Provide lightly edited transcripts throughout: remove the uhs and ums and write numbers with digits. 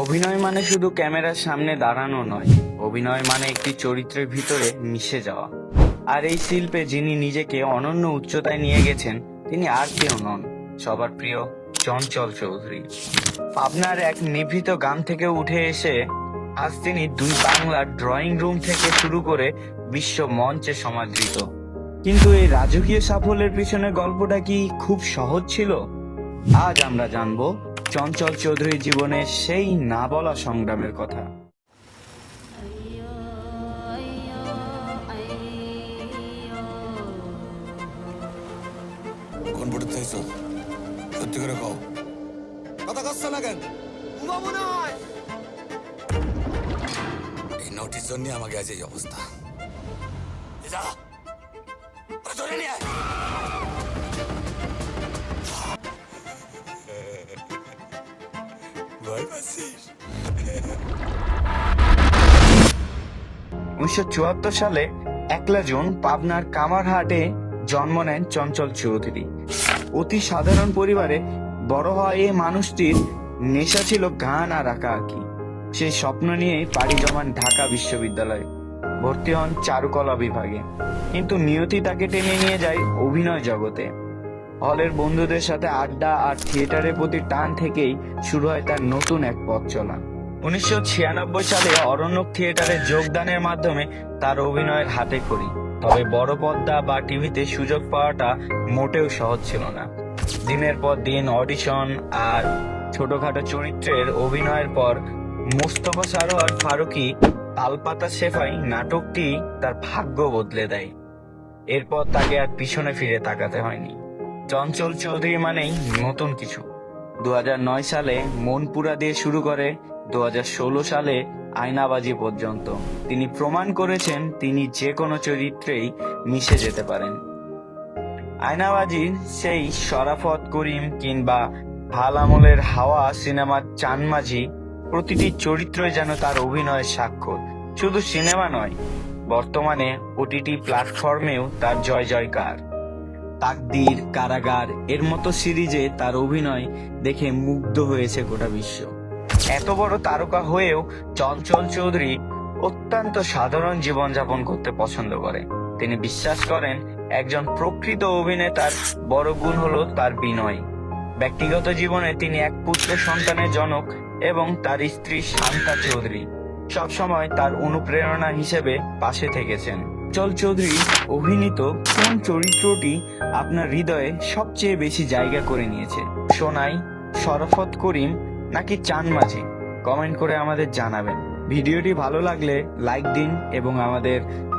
অভিনয় মানে শুধু ক্যামেরার সামনে দাঁড়ানো নয়, অভিনয় মানে একটি চরিত্রের ভিতরে মিশে যাওয়া। আর এই শিল্পে যিনি নিজেকে অনন্য উচ্চতায় নিয়ে গেছেন তিনি আর কেউ নন, সবার প্রিয় চঞ্চল চৌধুরী। পাবনার এক নিভৃত গ্রাম থেকে উঠে এসে আজ তিনি দুই বাংলার ড্রয়িং রুম থেকে শুরু করে বিশ্ব মঞ্চে সমাদৃত। কিন্তু এই রাজকীয় সাফল্যের পিছনে গল্পটা কি খুব সহজ ছিল? আজ আমরা জানবো চঞ্চল চৌধুরীর জীবনের সেই না বলা সংগ্রামের কথা। কোন পড়তে চাইছো? সত্যি করে কও। কথা কচ্ছ না কেন? ঘুমাবো না। এই নোটিশ জন্য আমাকে আজ এই অবস্থা। যা, ওরা ধরে নিয়ে আয়। ভয় পাচ্ছিস? 1974 সালে 1 জুন পাবনার কামারহাটে জন্ম নেন চঞ্চল চৌধুরী। অতি সাধারণ পরিবারে বড় হওয়া এই মানুষটির নেশা ছিল গান আর আঁকাআঁকি। সেই স্বপ্ন নিয়ে পাড়ি জমান ঢাকা বিশ্ববিদ্যালয়ে, ভর্তি হন চারুকলা বিভাগে। কিন্তু নিয়তি তাকে টেনে নিয়ে যায় অভিনয় জগতে। হলের বন্ধুদের সাথে আড্ডা আর থিয়েটারের প্রতি টান থেকেই শুরু হয় তার নতুন এক পথ চলা। 1996 সালে অরণ্যক থিয়েটারে যোগদানের মাধ্যমে তার অভিনয়ের হাতে খড়ি। তবে বড় পর্দা বা টিভিতে সুযোগ পাওয়াটা মোটেও সহজ ছিল না। দিনের পর দিন অডিশন আর ছোটখাটো চরিত্রের অভিনয়ের পর মোস্তফা সারোয়ার ফারুকী তালপাতা সেফাই নাটকটি তার ভাগ্য বদলে দেয়। এরপর তাকে আর পিছনে ফিরে তাকাতে হয়নি। চঞ্চল চৌধুরী মানেই নতুন কিছু। 2009 সালে মনপুরা দিয়ে শুরু করে 2016 সালে আয়নাবাজি পর্যন্ত তিনি প্রমাণ করেছেন তিনি যে কোনো চরিত্রেই মিশে যেতে পারেন। আয়নাবাজির সেই শরাফত করিম কিংবা ভাল আমলের হাওয়া সিনেমার চানমাঝি, প্রতিটি চরিত্রই যেন তার অভিনয়ের স্বাক্ষর। শুধু সিনেমা নয়, বর্তমানে ওটিটি প্ল্যাটফর্মেও তার জয় জয়কার। তাকদীর, কারাগার এর মতো সিরিজে তার অভিনয় দেখে মুগ্ধ হয়েছে গোটা বিশ্ব। এত বড় তারকা হয়েও চঞ্চল চৌধুরী অত্যন্ত সাধারণ জীবনযাপন করতে পছন্দ করে। তিনি বিশ্বাস করেন একজন প্রকৃত অভিনেতার বড় গুণ হলো তার বিনয়। ব্যক্তিগত জীবনে তিনি এক পুত্র সন্তানের জনক এবং তার স্ত্রী শান্তা চৌধুরী সবসময় তার অনুপ্রেরণা হিসেবে পাশে থেকেছেন। চঞ্চল চৌধুরী অভিনীত কোন চরিত্রটি আপনার হৃদয়ে সবচেয়ে বেশি জায়গা করে নিয়েছে? সোনাই, শরাফত করিম নাকি চানমাঝি? কমেন্ট করে আমাদের জানাবেন। ভিডিওটি ভালো লাগলে লাইক দিন এবং আমাদের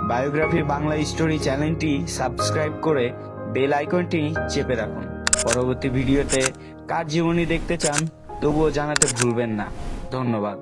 বায়োগ্রাফি বাংলা স্টোরি চ্যানেলটি সাবস্ক্রাইব করে বেল আইকনটি চেপে রাখুন। পরবর্তী ভিডিওতে কার জীবনী দেখতে চান তবুও জানাতে ভুলবেন না। ধন্যবাদ।